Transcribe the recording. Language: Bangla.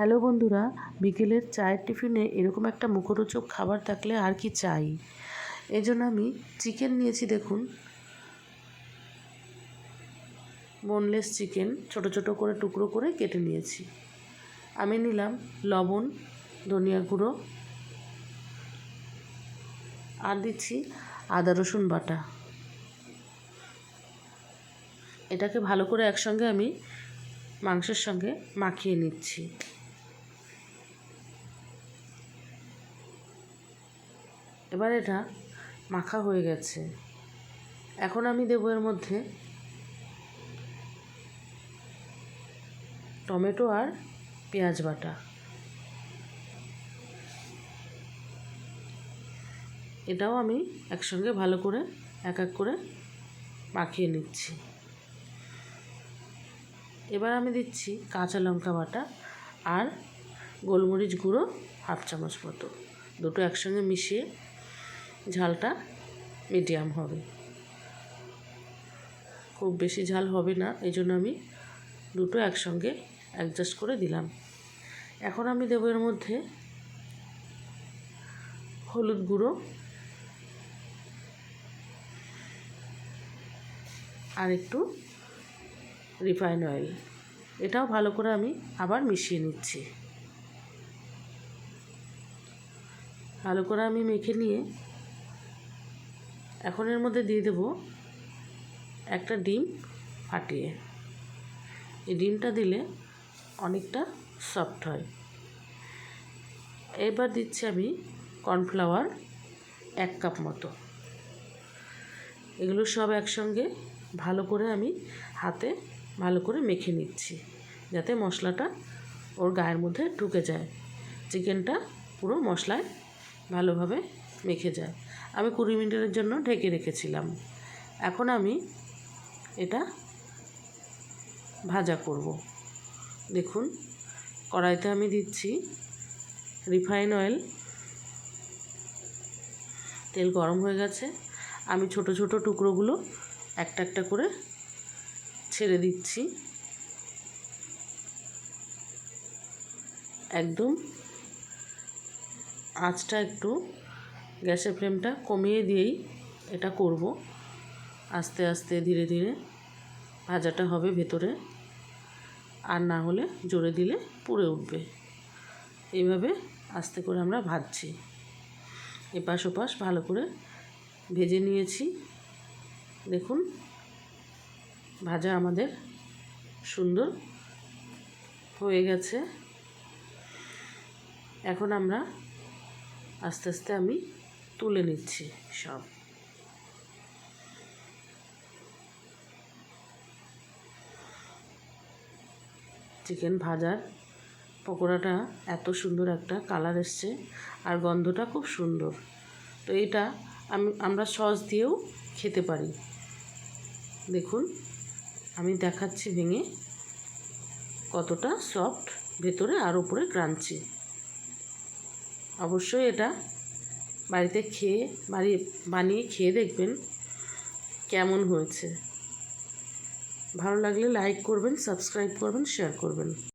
হ্যালো বন্ধুরা, বিকেলের চায়ের টিফিনে এরকম একটা মুখরোচক খাবার থাকলে আর কি চাই। এই জন্য আমি চিকেন নিয়েছি। দেখুন, বোনলেস চিকেন ছোট ছোট করে টুকরো করে কেটে নিয়েছি। আমি নিলাম লবণ, ধনিয়া গুঁড়ো, আর দিচ্ছি আদা রসুন বাটা। এটাকে ভালো করে একসঙ্গে আমি মাংসের সঙ্গে মাখিয়ে নিচ্ছি। এবার এটা মাখা হয়ে গেছে। এখন আমি দেবো এর মধ্যে টমেটো আর পেঁয়াজ বাটা। এটাও আমি একসঙ্গে ভালো করে এক এক করে মাখিয়ে নিচ্ছি। এবার আমি দিচ্ছি কাঁচা লঙ্কা বাটা আর গোলমরিচ গুঁড়ো হাফ চামচ মতো। দুটো একসঙ্গে মিশিয়ে ঝালটা মিডিয়াম হবে, খুব বেশি ঝাল হবে না, এই জন্য আমি দুটো একসঙ্গে অ্যাডজাস্ট করে দিলাম। এখন আমি দেবো এর মধ্যে হলুদ গুঁড়ো আর একটু রিফাইন অয়েল। এটাও ভালো করে আমি আবার মিশিয়ে নিচ্ছি। ভালো করে আমি মেখে নিয়ে এখন এর মধ্যে দিয়ে দেব একটা ডিম ফাটিয়ে। এই ডিমটা দিলে অনেকটা সফট হয়। এবার দিচ্ছি আমি কর্নফ্লাওয়ার 1 কাপ মতো। এগুলো সব একসঙ্গে ভালো করে আমি হাতে ভালো করে মেখে নিচ্ছি, যাতে মশলাটা ওর গায়ের মধ্যে ঢুকে যায়, চিকেনটা পুরো মশলায় ভালোভাবে মেখে যায়। আমি 20 মিনিটের জন্য ঢেকে রেখেছিলাম। এখন আমি এটা ভাজা করব। দেখুন, কড়াইতে আমি দিচ্ছি রিফাইন অয়েল। তেল গরম হয়ে গেছে। আমি ছোট ছোট টুকরোগুলো একটা একটা করে ছেড়ে দিচ্ছি। একদম আঁচটা একটু গ্যাসের ফ্লেমটা কমিয়ে দিয়েই এটা করব। আস্তে আস্তে ধীরে ধীরে ভাজাটা হবে ভেতরে, আর না হলে জোরে দিলে পুড়ে উঠবে। এইভাবে আস্তে করে আমরা ভাজছি। এপাশ ওপাশ ভালো করে ভেজে নিয়েছি। দেখুন, ভাজা আমাদের সুন্দর হয়ে গেছে। এখন আমরা আস্তে আস্তে আমি তুলে নিচ্ছি সব। চিকেন ভাজার পকোড়াটা এত সুন্দর একটা কালার এসছে, আর গন্ধটা খুব সুন্দর। তো এটা আমরা সস দিয়েও খেতে পারি। দেখুন, আমি দেখাচ্ছি ভেঙে কতটা সফট ভেতরে আর উপরে ক্রাঞ্চি। অবশ্যই এটা বাড়িতে বানিয়ে খেয়ে দেখবেন কেমন হয়েছে। ভালো লাগলে লাইক করবেন, সাবস্ক্রাইব করবেন, শেয়ার করবেন।